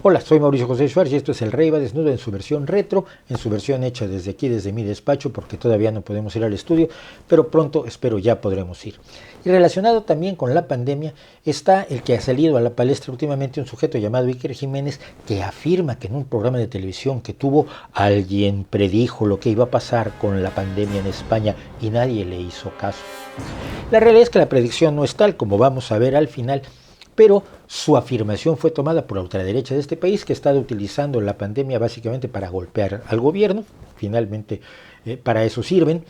Hola, soy Mauricio José Schwartz y esto es El Rey va desnudo en su versión retro, en su versión hecha desde aquí, desde mi despacho, porque todavía no podemos ir al estudio, pero pronto espero ya podremos ir. Y relacionado también con la pandemia está el que ha salido a la palestra últimamente, un sujeto llamado Iker Jiménez, que afirma que en un programa de televisión que tuvo, alguien predijo lo que iba a pasar con la pandemia en España y nadie le hizo caso. La realidad es que la predicción no es tal, como vamos a ver al final, pero su afirmación fue tomada por la ultraderecha de este país, que ha estado utilizando la pandemia básicamente para golpear al gobierno. Finalmente para eso sirven.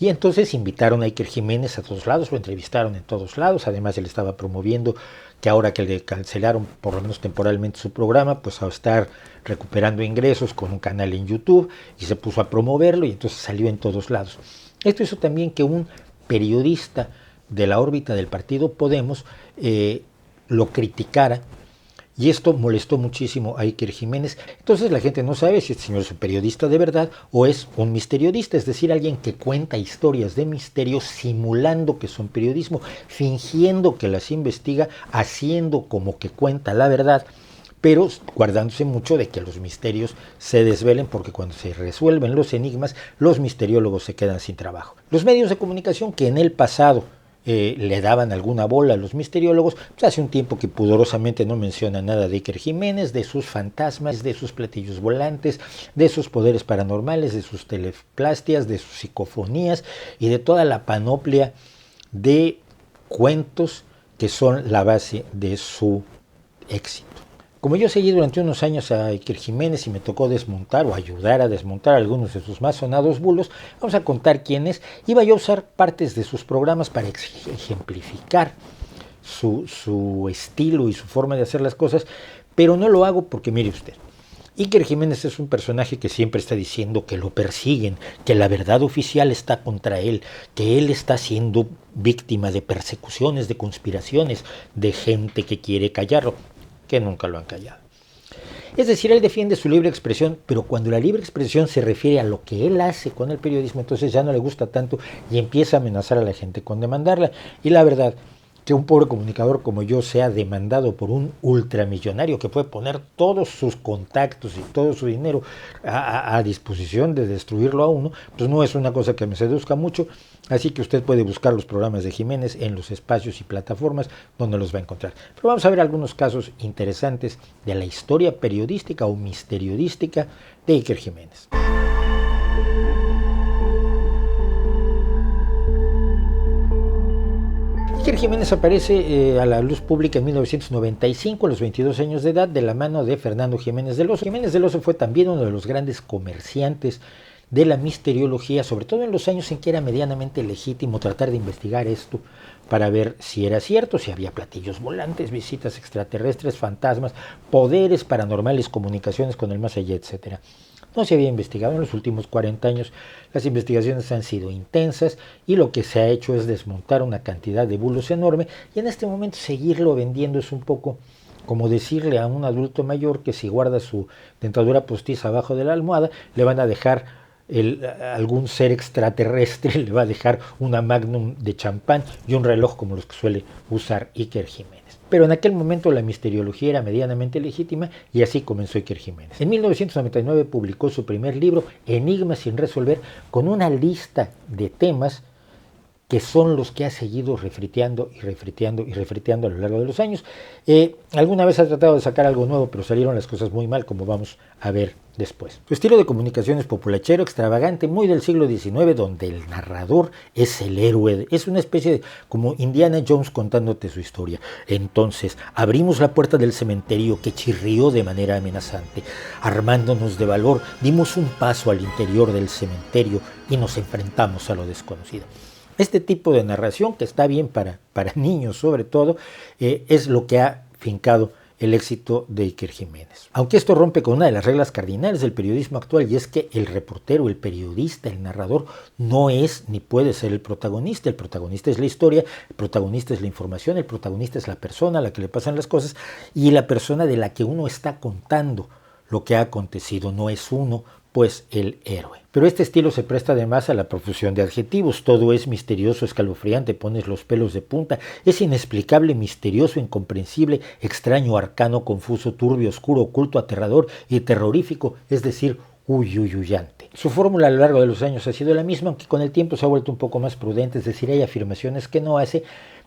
Y entonces invitaron a Iker Jiménez a todos lados, lo entrevistaron en todos lados. Además él estaba promoviendo que ahora que le cancelaron por lo menos temporalmente su programa, pues a estar recuperando ingresos con un canal en YouTube, y se puso a promoverlo y entonces salió en todos lados. Esto hizo también que un periodista de la órbita del partido Podemos lo criticara, y esto molestó muchísimo a Iker Jiménez. Entonces la gente no sabe si este señor es un periodista de verdad o es un misteriodista, es decir, alguien que cuenta historias de misterio simulando que son periodismo, fingiendo que las investiga, haciendo como que cuenta la verdad, pero guardándose mucho de que los misterios se desvelen, porque cuando se resuelven los enigmas, los misteriólogos se quedan sin trabajo. Los medios de comunicación que en el pasado le daban alguna bola a los misteriólogos, pues hace un tiempo que pudorosamente no menciona nada de Iker Jiménez, de sus fantasmas, de sus platillos volantes, de sus poderes paranormales, de sus teleplastias, de sus psicofonías y de toda la panoplia de cuentos que son la base de su éxito. Como yo seguí durante unos años a Iker Jiménez y me tocó desmontar o ayudar a desmontar algunos de sus más sonados bulos, vamos a contar quién es. Iba yo a usar partes de sus programas para ejemplificar su estilo y su forma de hacer las cosas, pero no lo hago porque, mire usted, Iker Jiménez es un personaje que siempre está diciendo que lo persiguen, que la verdad oficial está contra él, que él está siendo víctima de persecuciones, de conspiraciones, de gente que quiere callarlo, que nunca lo han callado. Es decir, él defiende su libre expresión, pero cuando la libre expresión se refiere a lo que él hace con el periodismo, entonces ya no le gusta tanto y empieza a amenazar a la gente con demandarla. Y la verdad, que un pobre comunicador como yo sea demandado por un ultramillonario que puede poner todos sus contactos y todo su dinero a disposición de destruirlo a uno, pues no es una cosa que me seduzca mucho. Así que usted puede buscar los programas de Jiménez en los espacios y plataformas donde los va a encontrar. Pero vamos a ver algunos casos interesantes de la historia periodística o misteriodística de Iker Jiménez. Iker Jiménez aparece a la luz pública en 1995, a los 22 años de edad, de la mano de Fernando Jiménez del Oso. Jiménez del Oso fue también uno de los grandes comerciantes de la misteriología, sobre todo en los años en que era medianamente legítimo tratar de investigar esto para ver si era cierto, si había platillos volantes, visitas extraterrestres, fantasmas, poderes paranormales, comunicaciones con el más allá, etc. No se había investigado en los últimos 40 años, las investigaciones han sido intensas y lo que se ha hecho es desmontar una cantidad de bulos enorme, y en este momento seguirlo vendiendo es un poco como decirle a un adulto mayor que si guarda su dentadura postiza abajo de la almohada, le van a dejar algún ser extraterrestre, le va a dejar una Magnum de champán y un reloj como los que suele usar Iker Jiménez. Pero en aquel momento la misteriología era medianamente legítima y así comenzó Iker Jiménez. En 1999 publicó su primer libro, Enigmas sin resolver, con una lista de temas que son los que ha seguido refriteando y refriteando y refriteando a lo largo de los años. Alguna vez ha tratado de sacar algo nuevo, pero salieron las cosas muy mal, como vamos a ver después. Su estilo de comunicación es populachero, extravagante, muy del siglo XIX, donde el narrador es el héroe, es una especie de como Indiana Jones contándote su historia. Entonces, abrimos la puerta del cementerio que chirrió de manera amenazante. Armándonos de valor, dimos un paso al interior del cementerio y nos enfrentamos a lo desconocido. Este tipo de narración, que está bien para niños sobre todo, es lo que ha fincado el éxito de Iker Jiménez. Aunque esto rompe con una de las reglas cardinales del periodismo actual, y es que el reportero, el periodista, el narrador, no es ni puede ser el protagonista. El protagonista es la historia, el protagonista es la información, el protagonista es la persona a la que le pasan las cosas y la persona de la que uno está contando lo que ha acontecido. No es uno pues el héroe. Pero este estilo se presta además a la profusión de adjetivos. Todo es misterioso, escalofriante, pones los pelos de punta. Es inexplicable, misterioso, incomprensible, extraño, arcano, confuso, turbio, oscuro, oculto, aterrador y terrorífico, es decir, huyuyante. Su fórmula a lo largo de los años ha sido la misma, aunque con el tiempo se ha vuelto un poco más prudente, es decir, hay afirmaciones que no hace,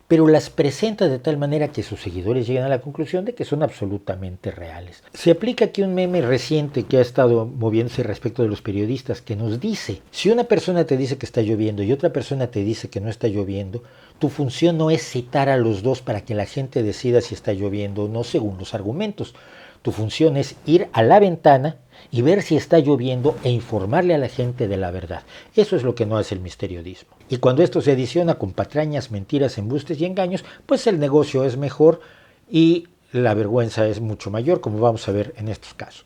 pero las presenta de tal manera que sus seguidores llegan a la conclusión de que son absolutamente reales. Se aplica aquí un meme reciente que ha estado moviéndose respecto de los periodistas, que nos dice, si una persona te dice que está lloviendo y otra persona te dice que no está lloviendo, tu función no es citar a los dos para que la gente decida si está lloviendo o no según los argumentos. Tu función es ir a la ventana y ver si está lloviendo e informarle a la gente de la verdad. Eso es lo que no hace el misteriodismo. Y cuando esto se adiciona con patrañas, mentiras, embustes y engaños, pues el negocio es mejor y la vergüenza es mucho mayor, como vamos a ver en estos casos.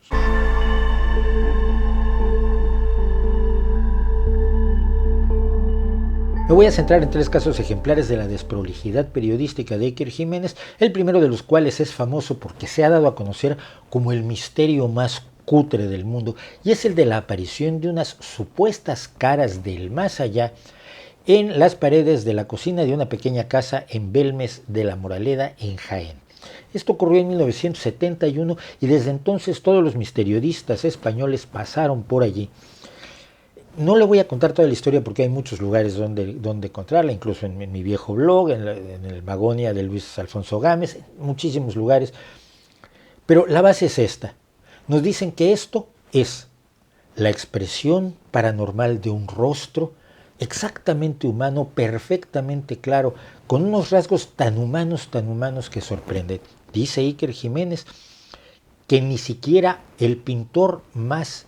Me voy a centrar en 3 casos ejemplares de la desprolijidad periodística de Iker Jiménez, el primero de los cuales es famoso porque se ha dado a conocer como el misterio más cutre del mundo, y es el de la aparición de unas supuestas caras del más allá en las paredes de la cocina de una pequeña casa en Belmes de la Moraleda, en Jaén. Esto ocurrió en 1971 y desde entonces todos los misteriodistas españoles pasaron por allí. No le voy a contar toda la historia porque hay muchos lugares donde encontrarla, incluso en mi viejo blog, en el Magonia de Luis Alfonso Gámez, muchísimos lugares. Pero la base es esta. Nos dicen que esto es la expresión paranormal de un rostro exactamente humano, perfectamente claro, con unos rasgos tan humanos que sorprenden. Dice Iker Jiménez que ni siquiera el pintor más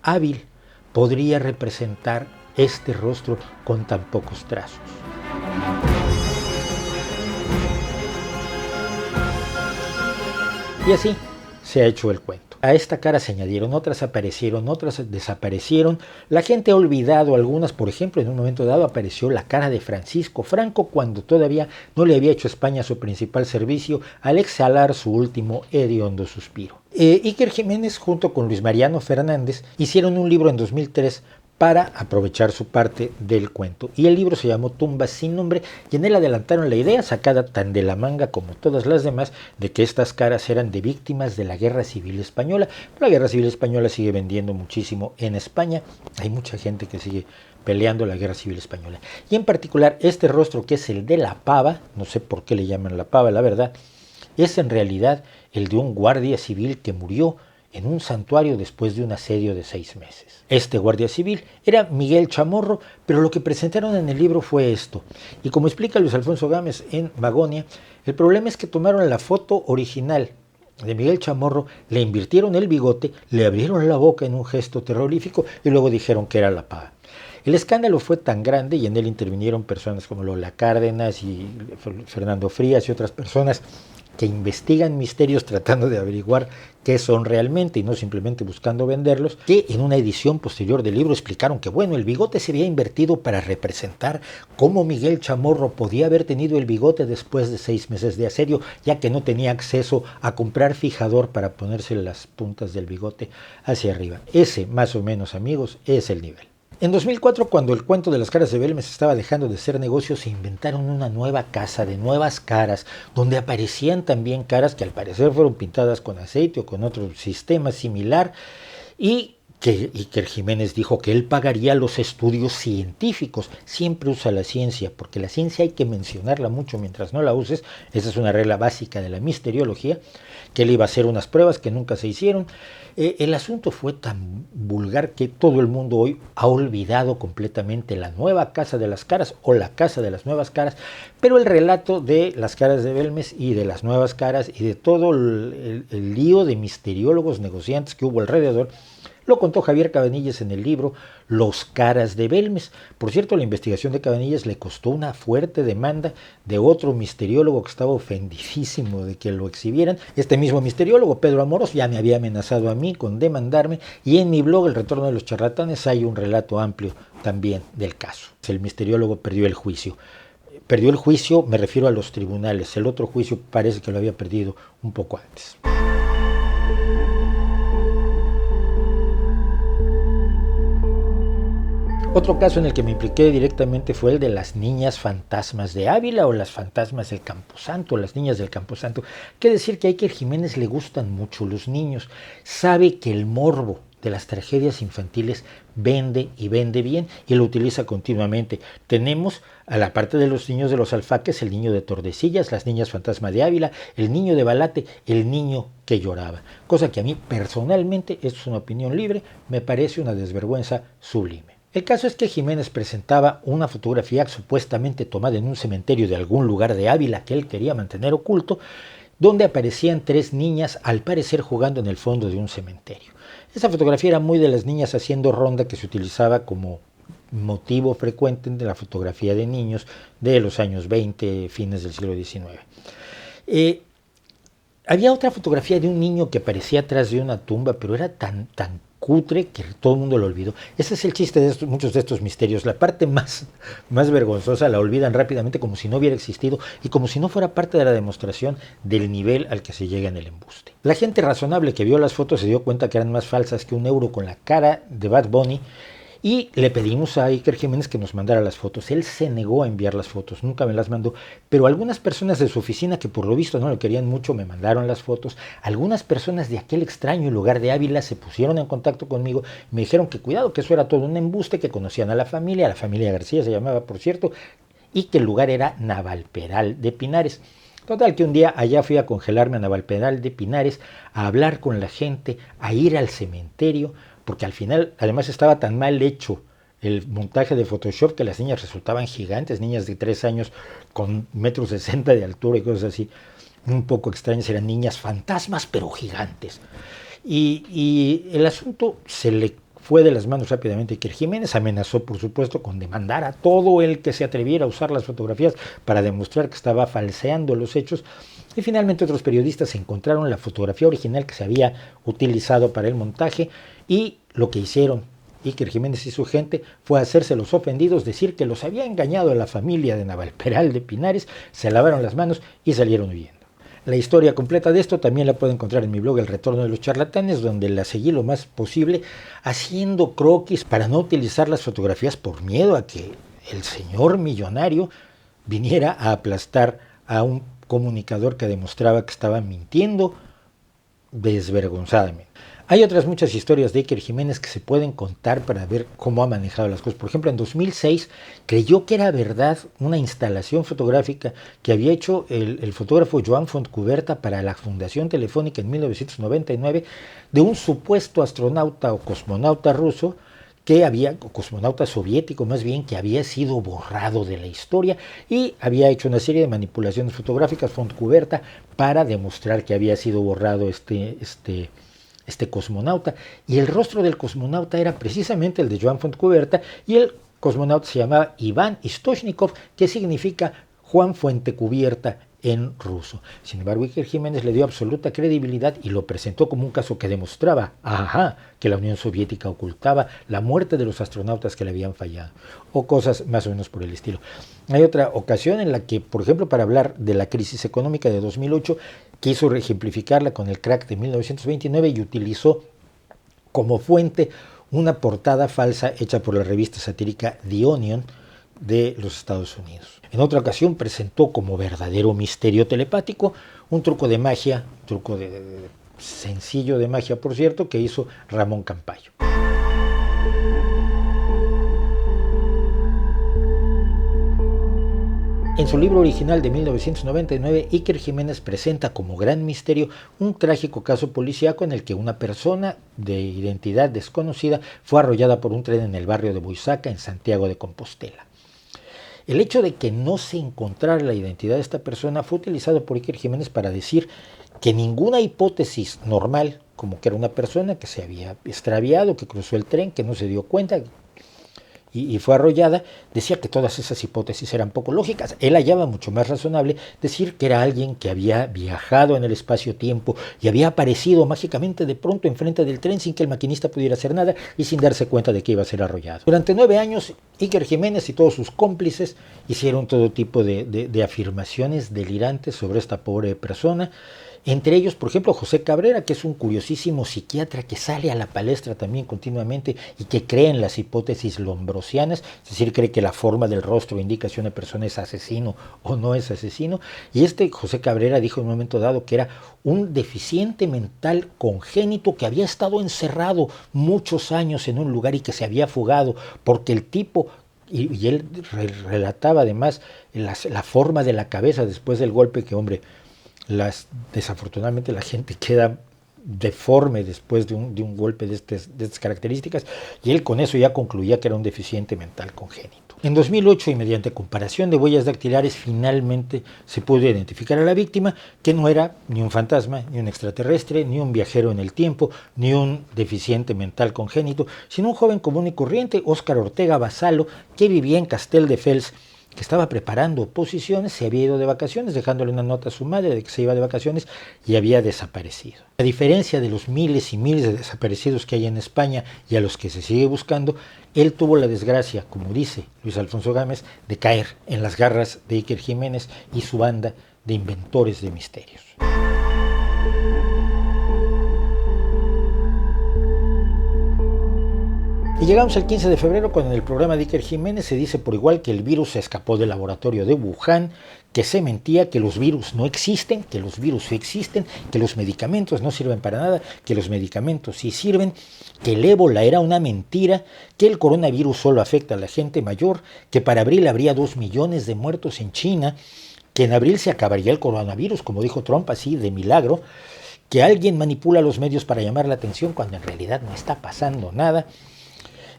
hábil podría representar este rostro con tan pocos trazos. Y así se ha hecho el cuento. A esta cara se añadieron otras, aparecieron otras, desaparecieron. La gente ha olvidado algunas. Por ejemplo, en un momento dado apareció la cara de Francisco Franco cuando todavía no le había hecho España su principal servicio al exhalar su último hediondo suspiro. Iker Jiménez junto con Luis Mariano Fernández hicieron un libro en 2003 para aprovechar su parte del cuento. Y el libro se llamó Tumbas sin nombre y en él adelantaron la idea, sacada tan de la manga como todas las demás, de que estas caras eran de víctimas de la Guerra Civil Española. La Guerra Civil Española sigue vendiendo muchísimo en España. Hay mucha gente que sigue peleando la Guerra Civil Española. Y en particular este rostro, que es el de la pava, no sé por qué le llaman la pava, la verdad, es en realidad el de un guardia civil que murió en un santuario después de un asedio de 6 meses. Este guardia civil era Miguel Chamorro, pero lo que presentaron en el libro fue esto. Y como explica Luis Alfonso Gámez en Magonia, el problema es que tomaron la foto original de Miguel Chamorro, le invirtieron el bigote, le abrieron la boca en un gesto terrorífico y luego dijeron que era la pava. El escándalo fue tan grande y en él intervinieron personas como Lola Cárdenas y Fernando Frías y otras personas que investigan misterios tratando de averiguar qué son realmente y no simplemente buscando venderlos, que en una edición posterior del libro explicaron que bueno, el bigote se había invertido para representar cómo Miguel Chamorro podía haber tenido el bigote después de 6 meses de asedio, ya que no tenía acceso a comprar fijador para ponerse las puntas del bigote hacia arriba. Ese, más o menos, amigos, es el nivel. En 2004, cuando el cuento de las caras de Belmes estaba dejando de ser negocio, se inventaron una nueva casa de nuevas caras, donde aparecían también caras que al parecer fueron pintadas con aceite o con otro sistema similar, y que Iker Jiménez dijo que él pagaría los estudios científicos. Siempre usa la ciencia, porque la ciencia hay que mencionarla mucho mientras no la uses. Esa es una regla básica de la misteriología, que él iba a hacer unas pruebas que nunca se hicieron. El asunto fue tan vulgar que todo el mundo hoy ha olvidado completamente la nueva casa de las caras o la casa de las nuevas caras, pero el relato de las caras de Belmes y de las nuevas caras y de todo el lío de misteriólogos negociantes que hubo alrededor lo contó Javier Cabanillas en el libro Los Caras de Belmes. Por cierto, la investigación de Cabanillas le costó una fuerte demanda de otro misteriólogo que estaba ofendidísimo de que lo exhibieran. Este mismo misteriólogo, Pedro Amorós, ya me había amenazado a mí con demandarme, y en mi blog El Retorno de los Charlatanes hay un relato amplio también del caso. El misteriólogo perdió el juicio. Perdió el juicio, me refiero a los tribunales. El otro juicio parece que lo había perdido un poco antes. Otro caso en el que me impliqué directamente fue el de las niñas fantasmas de Ávila o las fantasmas del Camposanto, las niñas del Camposanto. Quiere decir que a Iker Jiménez le gustan mucho los niños, sabe que el morbo de las tragedias infantiles vende y vende bien y lo utiliza continuamente. Tenemos a la parte de los niños de los alfaques, el niño de Tordesillas, las niñas fantasma de Ávila, el niño de Balate, el niño que lloraba. Cosa que a mí personalmente, esto es una opinión libre, me parece una desvergüenza sublime. El caso es que Jiménez presentaba una fotografía supuestamente tomada en un cementerio de algún lugar de Ávila que él quería mantener oculto, donde aparecían 3 niñas al parecer jugando en el fondo de un cementerio. Esa fotografía era muy de las niñas haciendo ronda que se utilizaba como motivo frecuente de la fotografía de niños de los años 20, fines del siglo XIX. Había otra fotografía de un niño que aparecía atrás de una tumba, pero era tan cutre que todo el mundo lo olvidó. Ese es el chiste de muchos de estos misterios. La parte más vergonzosa la olvidan rápidamente como si no hubiera existido y como si no fuera parte de la demostración del nivel al que se llega en el embuste. La gente razonable que vio las fotos se dio cuenta que eran más falsas que un euro con la cara de Bad Bunny. Y le pedimos a Iker Jiménez que nos mandara las fotos. Él se negó a enviar las fotos, nunca me las mandó, pero algunas personas de su oficina que por lo visto no lo querían mucho me mandaron las fotos. Algunas personas de aquel extraño lugar de Ávila se pusieron en contacto conmigo, me dijeron que cuidado, que eso era todo un embuste, que conocían a la familia García se llamaba por cierto, y que el lugar era Navalperal de Pinares. Total que un día allá fui a congelarme a Navalperal de Pinares, a hablar con la gente, a ir al cementerio, porque al final además estaba tan mal hecho el montaje de Photoshop que las niñas resultaban gigantes, niñas de 3 años con 1,60 m de altura y cosas así, un poco extrañas, eran niñas fantasmas pero gigantes. Y el asunto se le fue de las manos rápidamente a Iker Jiménez, amenazó por supuesto con demandar a todo el que se atreviera a usar las fotografías para demostrar que estaba falseando los hechos. Y finalmente otros periodistas encontraron la fotografía original que se había utilizado para el montaje y lo que hicieron Iker Jiménez y su gente fue hacerse los ofendidos, decir que los había engañado a la familia de Navalperal de Pinares, se lavaron las manos y salieron huyendo. La historia completa de esto también la pueden encontrar en mi blog El Retorno de los Charlatanes, donde la seguí lo más posible haciendo croquis para no utilizar las fotografías por miedo a que el señor millonario viniera a aplastar a un comunicador que demostraba que estaba mintiendo desvergonzadamente. Hay otras muchas historias de Iker Jiménez que se pueden contar para ver cómo ha manejado las cosas. Por ejemplo, en 2006 creyó que era verdad una instalación fotográfica que había hecho el fotógrafo Joan Fontcuberta para la Fundación Telefónica en 1999 de un supuesto astronauta o cosmonauta ruso cosmonauta soviético más bien, que había sido borrado de la historia y había hecho una serie de manipulaciones fotográficas Fontcuberta para demostrar que había sido borrado este cosmonauta, y el rostro del cosmonauta era precisamente el de Joan Fontcuberta y el cosmonauta se llamaba Iván Istoshnikov, que significa Juan Fuentecubierta en ruso. Sin embargo, Iker Jiménez le dio absoluta credibilidad y lo presentó como un caso que demostraba, que la Unión Soviética ocultaba la muerte de los astronautas que le habían fallado, o cosas más o menos por el estilo. Hay otra ocasión en la que, por ejemplo, para hablar de la crisis económica de 2008, quiso ejemplificarla con el crack de 1929 y utilizó como fuente una portada falsa hecha por la revista satírica The Onion de los Estados Unidos. En otra ocasión presentó como verdadero misterio telepático un truco de magia, sencillo de magia por cierto, que hizo Ramón Campayo. En su libro original de 1999, Iker Jiménez presenta como gran misterio un trágico caso policíaco en el que una persona de identidad desconocida fue arrollada por un tren en el barrio de Buisaca, en Santiago de Compostela. El hecho de que no se encontrara la identidad de esta persona fue utilizado por Iker Jiménez para decir que ninguna hipótesis normal, como que era una persona que se había extraviado, que cruzó el tren, que no se dio cuenta y fue arrollada, decía que todas esas hipótesis eran poco lógicas. Él hallaba mucho más razonable decir que era alguien que había viajado en el espacio-tiempo y había aparecido mágicamente de pronto enfrente del tren sin que el maquinista pudiera hacer nada y sin darse cuenta de que iba a ser arrollado. Durante 9 años, Iker Jiménez y todos sus cómplices hicieron todo tipo de afirmaciones delirantes sobre esta pobre persona. Entre ellos, por ejemplo, José Cabrera, que es un curiosísimo psiquiatra que sale a la palestra también continuamente y que cree en las hipótesis lombrosianas, es decir, cree que la forma del rostro indica si una persona es asesino o no es asesino. Y José Cabrera dijo en un momento dado que era un deficiente mental congénito que había estado encerrado muchos años en un lugar y que se había fugado porque el tipo... Y él relataba además la forma de la cabeza después del golpe, que hombre, desafortunadamente la gente queda deforme después de un golpe de estas características, y él con eso ya concluía que era un deficiente mental congénito. En 2008, y mediante comparación de huellas dactilares, finalmente se pudo identificar a la víctima, que no era ni un fantasma, ni un extraterrestre, ni un viajero en el tiempo, ni un deficiente mental congénito, sino un joven común y corriente, Óscar Ortega Basalo, que vivía en Castelldefels, que estaba preparando oposiciones, se había ido de vacaciones, dejándole una nota a su madre de que se iba de vacaciones y había desaparecido. A diferencia de los miles y miles de desaparecidos que hay en España y a los que se sigue buscando, él tuvo la desgracia, como dice Luis Alfonso Gámez, de caer en las garras de Iker Jiménez y su banda de inventores de misterios. Y llegamos al 15 de febrero, cuando en el programa de Iker Jiménez se dice por igual que el virus se escapó del laboratorio de Wuhan, que se mentía, que los virus no existen, que los virus sí existen, que los medicamentos no sirven para nada, que los medicamentos sí sirven, que el ébola era una mentira, que el coronavirus solo afecta a la gente mayor, que para abril habría 2 millones de muertos en China, que en abril se acabaría el coronavirus, como dijo Trump, así de milagro, que alguien manipula los medios para llamar la atención cuando en realidad no está pasando nada.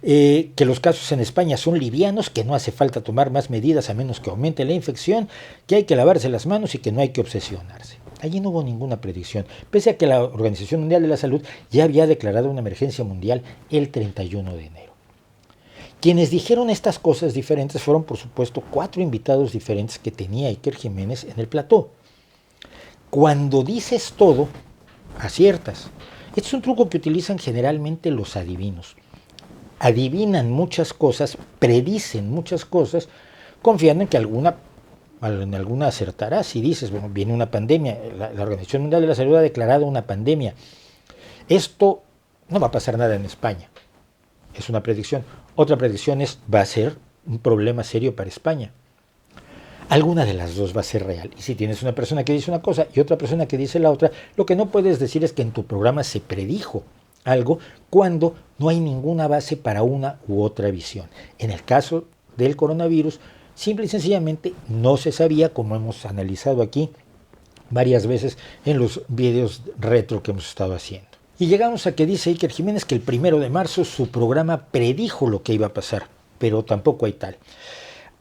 Que los casos en España son livianos, que no hace falta tomar más medidas a menos que aumente la infección, que hay que lavarse las manos y que no hay que obsesionarse. Allí no hubo ninguna predicción, pese a que la Organización Mundial de la Salud ya había declarado una emergencia mundial el 31 de enero. Quienes dijeron estas cosas diferentes fueron, por supuesto, 4 invitados diferentes que tenía Iker Jiménez en el plató. Cuando dices todo, aciertas. Este es un truco que utilizan generalmente los adivinos. Adivinan muchas cosas, predicen muchas cosas, confiando en que en alguna acertará. Si dices, bueno, viene una pandemia, la Organización Mundial de la Salud ha declarado una pandemia, esto no va a pasar nada en España, es una predicción. Otra predicción es, va a ser un problema serio para España. Alguna de las dos va a ser real. Y si tienes una persona que dice una cosa y otra persona que dice la otra, lo que no puedes decir es que en tu programa se predijo algo cuando no hay ninguna base para una u otra visión. En el caso del coronavirus, simple y sencillamente no se sabía, como hemos analizado aquí varias veces en los videos retro que hemos estado haciendo. Y llegamos a que dice Iker Jiménez que el 1 de marzo su programa predijo lo que iba a pasar, pero tampoco hay tal.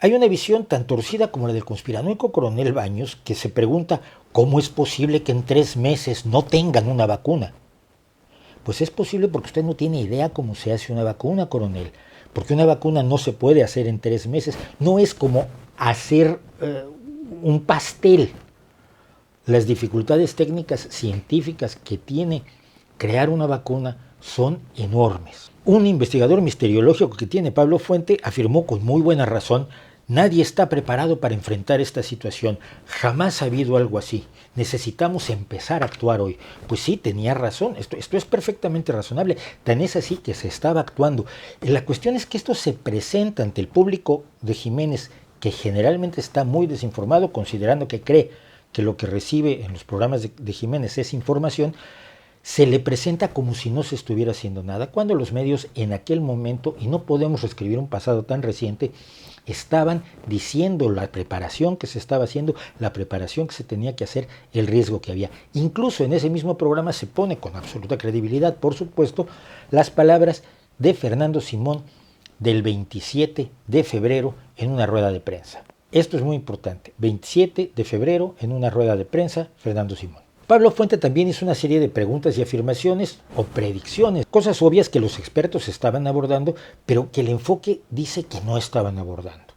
Hay una visión tan torcida como la del conspiranoico coronel Baños, que se pregunta cómo es posible que en 3 meses no tengan una vacuna. Pues es posible porque usted no tiene idea cómo se hace una vacuna, coronel. Porque una vacuna no se puede hacer en 3 meses. No es como hacer un pastel. Las dificultades técnicas científicas que tiene crear una vacuna son enormes. Un investigador misteriológico que tiene Pablo Fuente afirmó con muy buena razón: nadie está preparado para enfrentar esta situación. Jamás ha habido algo así. Necesitamos empezar a actuar hoy. Pues sí, tenía razón. Esto es perfectamente razonable. Tan es así que se estaba actuando. La cuestión es que esto se presenta ante el público de Jiménez, que generalmente está muy desinformado, considerando que cree que lo que recibe en los programas de Jiménez es información. Se le presenta como si no se estuviera haciendo nada, cuando los medios en aquel momento, y no podemos reescribir un pasado tan reciente, estaban diciendo la preparación que se estaba haciendo, la preparación que se tenía que hacer, el riesgo que había. Incluso en ese mismo programa se pone con absoluta credibilidad, por supuesto, las palabras de Fernando Simón del 27 de febrero en una rueda de prensa. Esto es muy importante. 27 de febrero en una rueda de prensa, Fernando Simón. Pablo Fuente también hizo una serie de preguntas y afirmaciones o predicciones, cosas obvias que los expertos estaban abordando, pero que el enfoque dice que no estaban abordando.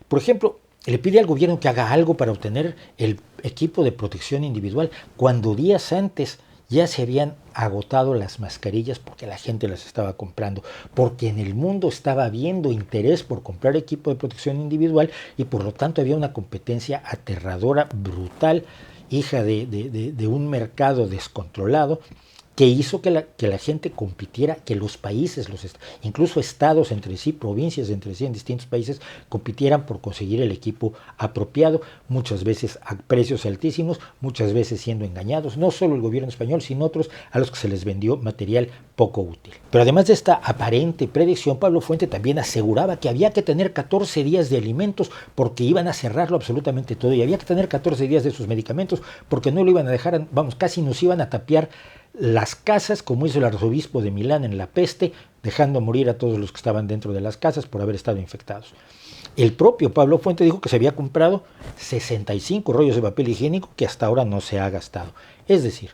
Por ejemplo, le pide al gobierno que haga algo para obtener el equipo de protección individual, cuando días antes ya se habían agotado las mascarillas porque la gente las estaba comprando, porque en el mundo estaba habiendo interés por comprar equipo de protección individual y por lo tanto había una competencia aterradora, brutal, hija de un mercado descontrolado, que hizo que la gente compitiera, que los países, incluso estados entre sí, provincias entre sí en distintos países, compitieran por conseguir el equipo apropiado, muchas veces a precios altísimos, muchas veces siendo engañados, no solo el gobierno español, sino otros a los que se les vendió material poco útil. Pero además de esta aparente predicción, Pablo Fuente también aseguraba que había que tener 14 días de alimentos porque iban a cerrarlo absolutamente todo, y había que tener 14 días de sus medicamentos porque no lo iban a dejar, casi nos iban a tapiar las casas, como hizo el arzobispo de Milán en la peste, dejando morir a todos los que estaban dentro de las casas por haber estado infectados. El propio Pablo Fuente dijo que se había comprado 65 rollos de papel higiénico que hasta ahora no se ha gastado. Es decir,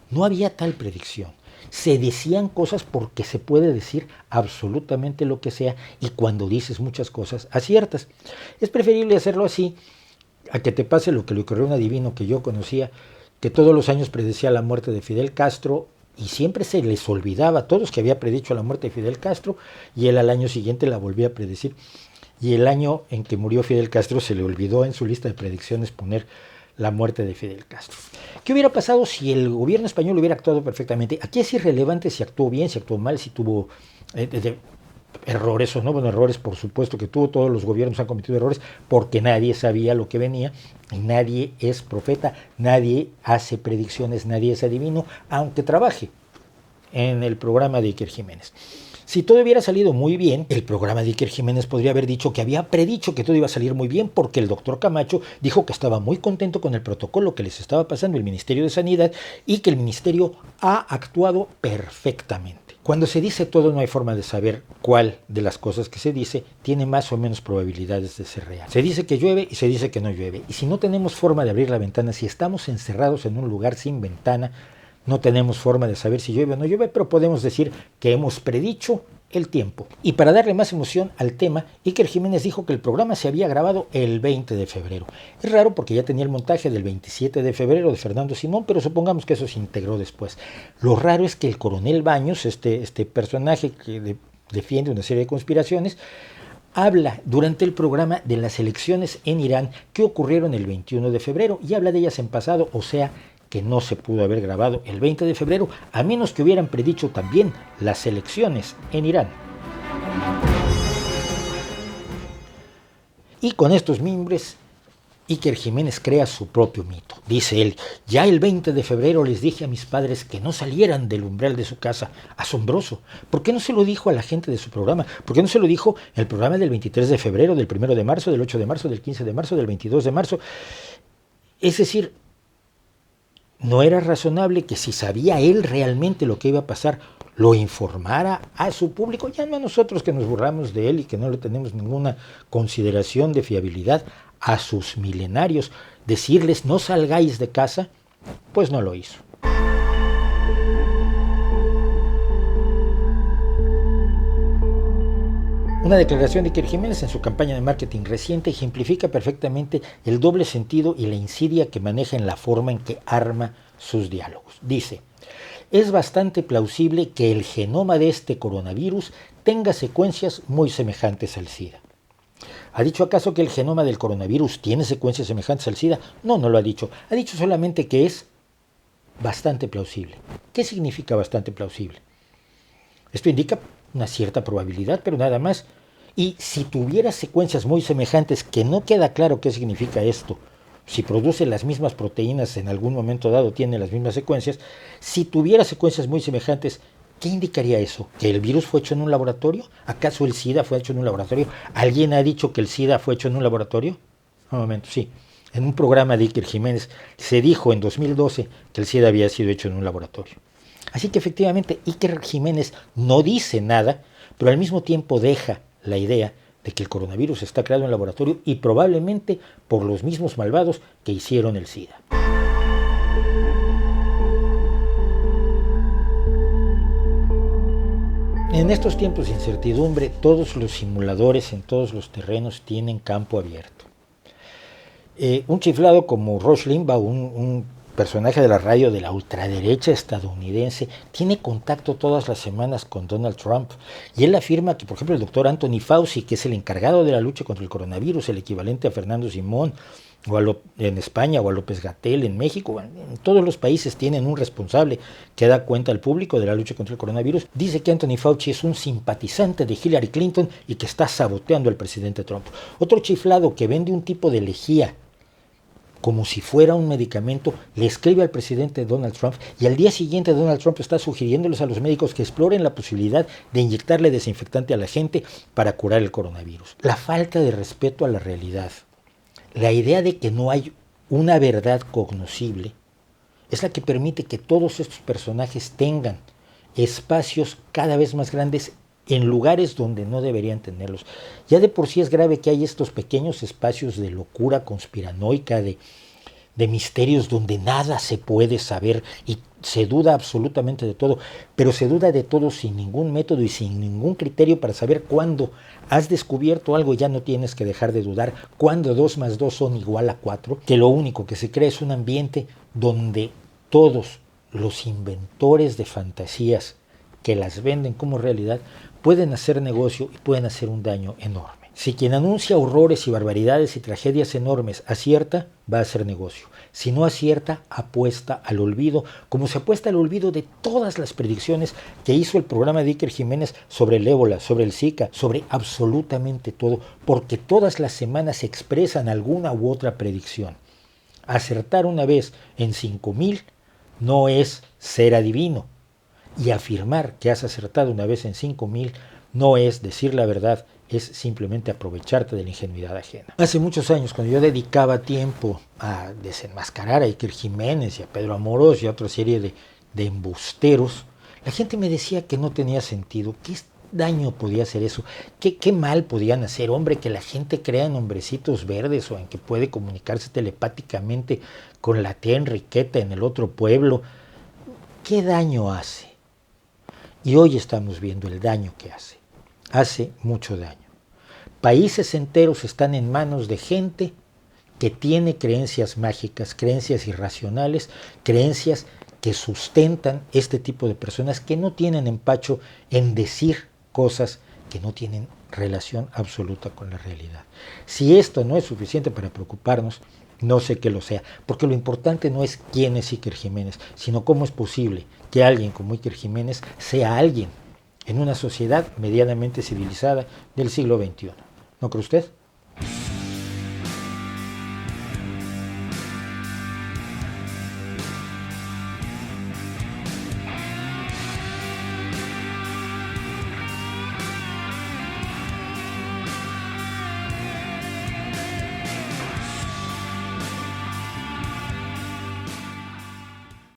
no había tal predicción. Se decían cosas porque se puede decir absolutamente lo que sea, y cuando dices muchas cosas aciertas. Es preferible hacerlo así a que te pase lo que le ocurrió a un adivino que yo conocía, que todos los años predecía la muerte de Fidel Castro, y siempre se les olvidaba a todos que había predicho la muerte de Fidel Castro, y él al año siguiente la volvía a predecir. Y el año en que murió Fidel Castro se le olvidó en su lista de predicciones poner la muerte de Fidel Castro. ¿Qué hubiera pasado si el gobierno español hubiera actuado perfectamente? Aquí es irrelevante si actuó bien, si actuó mal, si tuvo errores o no. Bueno, errores por supuesto que tuvo, todos los gobiernos han cometido errores porque nadie sabía lo que venía, y nadie es profeta, nadie hace predicciones, nadie es adivino, aunque trabaje en el programa de Iker Jiménez. Si todo hubiera salido muy bien, el programa de Iker Jiménez podría haber dicho que había predicho que todo iba a salir muy bien porque el doctor Camacho dijo que estaba muy contento con el protocolo que les estaba pasando el Ministerio de Sanidad y que el Ministerio ha actuado perfectamente. Cuando se dice todo, no hay forma de saber cuál de las cosas que se dice tiene más o menos probabilidades de ser real. Se dice que llueve y se dice que no llueve. Y si no tenemos forma de abrir la ventana, si estamos encerrados en un lugar sin ventana, no tenemos forma de saber si llueve o no llueve, pero podemos decir que hemos predicho el tiempo. Y para darle más emoción al tema, Iker Jiménez dijo que el programa se había grabado el 20 de febrero. Es raro porque ya tenía el montaje del 27 de febrero de Fernando Simón, pero supongamos que eso se integró después. Lo raro es que el coronel Baños, este personaje que defiende una serie de conspiraciones, habla durante el programa de las elecciones en Irán que ocurrieron el 21 de febrero y habla de ellas en pasado, o sea, que no se pudo haber grabado el 20 de febrero, a menos que hubieran predicho también las elecciones en Irán. Y con estos mimbres, Iker Jiménez crea su propio mito. Dice él: ya el 20 de febrero les dije a mis padres que no salieran del umbral de su casa. Asombroso. ¿Por qué no se lo dijo a la gente de su programa? ¿Por qué no se lo dijo en el programa del 23 de febrero, del 1 de marzo, del 8 de marzo, del 15 de marzo, del 22 de marzo? Es decir, ¿no era razonable que si sabía él realmente lo que iba a pasar, lo informara a su público? Ya no a nosotros que nos burlamos de él y que no le tenemos ninguna consideración de fiabilidad, a sus milenarios, decirles no salgáis de casa. Pues no lo hizo. Una declaración de Iker Jiménez en su campaña de marketing reciente ejemplifica perfectamente el doble sentido y la insidia que maneja en la forma en que arma sus diálogos. Dice: es bastante plausible que el genoma de este coronavirus tenga secuencias muy semejantes al SIDA. ¿Ha dicho acaso que el genoma del coronavirus tiene secuencias semejantes al SIDA? No, no lo ha dicho. Ha dicho solamente que es bastante plausible. ¿Qué significa bastante plausible? Esto indica una cierta probabilidad, pero nada más. Y si tuviera secuencias muy semejantes, que no queda claro qué significa esto, si produce las mismas proteínas en algún momento dado, tiene las mismas secuencias, si tuviera secuencias muy semejantes, ¿qué indicaría eso? ¿Que el virus fue hecho en un laboratorio? ¿Acaso el SIDA fue hecho en un laboratorio? ¿Alguien ha dicho que el SIDA fue hecho en un laboratorio? Un momento, sí. En un programa de Iker Jiménez se dijo en 2012 que el SIDA había sido hecho en un laboratorio. Así que efectivamente Iker Jiménez no dice nada, pero al mismo tiempo deja la idea de que el coronavirus está creado en laboratorio y probablemente por los mismos malvados que hicieron el SIDA. En estos tiempos de incertidumbre, todos los simuladores en todos los terrenos tienen campo abierto. Un chiflado como Rush Limbaugh, un personaje de la radio de la ultraderecha estadounidense, tiene contacto todas las semanas con Donald Trump, y él afirma que, por ejemplo, el doctor Anthony Fauci, que es el encargado de la lucha contra el coronavirus, el equivalente a Fernando Simón en España, o a López-Gatell en México, en todos los países tienen un responsable que da cuenta al público de la lucha contra el coronavirus. Dice que Anthony Fauci es un simpatizante de Hillary Clinton y que está saboteando al presidente Trump. Otro chiflado que vende un tipo de lejía como si fuera un medicamento, le escribe al presidente Donald Trump, y al día siguiente Donald Trump está sugiriéndoles a los médicos que exploren la posibilidad de inyectarle desinfectante a la gente para curar el coronavirus. La falta de respeto a la realidad, la idea de que no hay una verdad cognoscible, es la que permite que todos estos personajes tengan espacios cada vez más grandes en lugares donde no deberían tenerlos. Ya de por sí es grave que hay estos pequeños espacios de locura conspiranoica, de misterios donde nada se puede saber y se duda absolutamente de todo, pero se duda de todo sin ningún método y sin ningún criterio para saber cuándo has descubierto algo. Ya no tienes que dejar de dudar cuándo 2 más 2 son igual a 4, que lo único que se crea es un ambiente donde todos los inventores de fantasías que las venden como realidad pueden hacer negocio y pueden hacer un daño enorme. Si quien anuncia horrores y barbaridades y tragedias enormes acierta, va a hacer negocio. Si no acierta, apuesta al olvido, como se apuesta al olvido de todas las predicciones que hizo el programa de Iker Jiménez sobre el ébola, sobre el Zika, sobre absolutamente todo, porque todas las semanas se expresan alguna u otra predicción. Acertar una vez en 5,000 no es ser adivino. Y afirmar que has acertado una vez en 5,000 no es decir la verdad, es simplemente aprovecharte de la ingenuidad ajena. Hace muchos años, cuando yo dedicaba tiempo a desenmascarar a Iker Jiménez y a Pedro Amorós y a otra serie de embusteros, la gente me decía que no tenía sentido. ¿Qué daño podía hacer eso? ¿Qué mal podían hacer? Hombre, que la gente crea en hombrecitos verdes o en que puede comunicarse telepáticamente con la tía Enriqueta en el otro pueblo. ¿Qué daño hace? Y hoy estamos viendo el daño que hace. Hace mucho daño. Países enteros están en manos de gente que tiene creencias mágicas, creencias irracionales, creencias que sustentan este tipo de personas que no tienen empacho en decir cosas que no tienen relación absoluta con la realidad. Si esto no es suficiente para preocuparnos, no sé qué lo sea, porque lo importante no es quién es Iker Jiménez, sino cómo es posible que alguien como Iker Jiménez sea alguien en una sociedad medianamente civilizada del siglo XXI. ¿No cree usted?